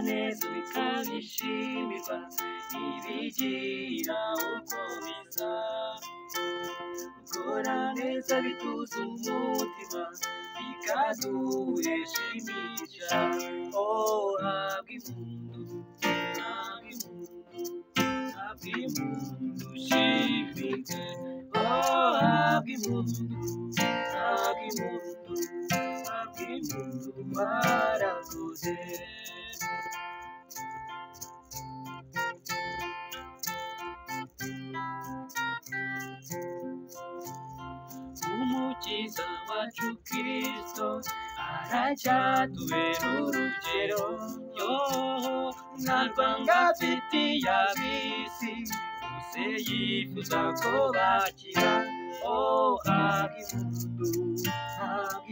neza bikabishimirwa ntibigira uko bisa gukora neza bituza umutima bikaduhesha imigisha habwa impundu habwa impundu shimirwe habwa impundu warakoze umukiza wacu Kristo aracyatubera urugero nta rwanga afitiye ab'isi bose yifuza ko bakira habwa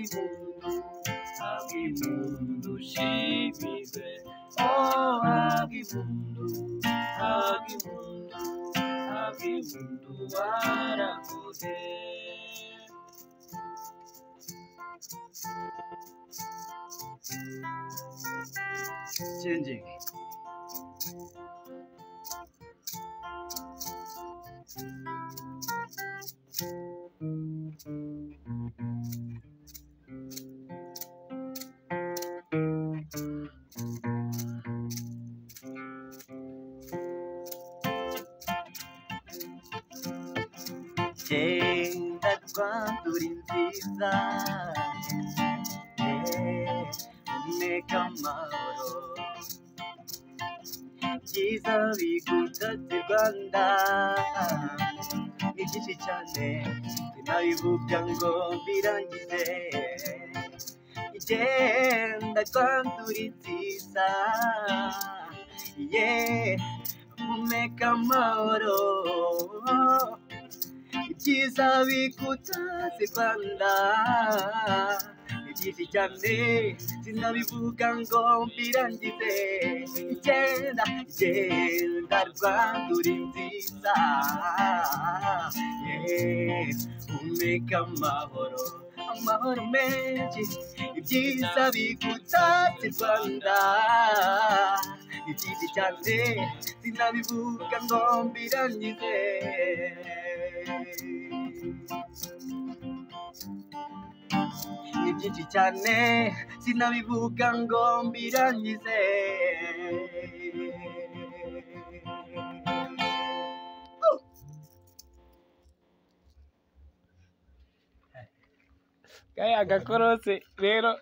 impundu shimirwe habwa impundu warakoze changing genda quanto rinziza umeka amahoro byiza bigutatse Rwanda ni byinshi cyane sinabivuga ngo mbirangize genda quanto rinziza umeka amahoro ibyiza bigutatse Rwanda ni byinshi cyane sinabivuga ngo mbirangize genda Rwanda uri nziza umeka amahoro menshi ibyiza bigutatse Rwanda ni byinshi cyane sinabivuga ngo mbirangize ni byinshi cyane sinabivuga ngo mbirangize kaya gakorose rero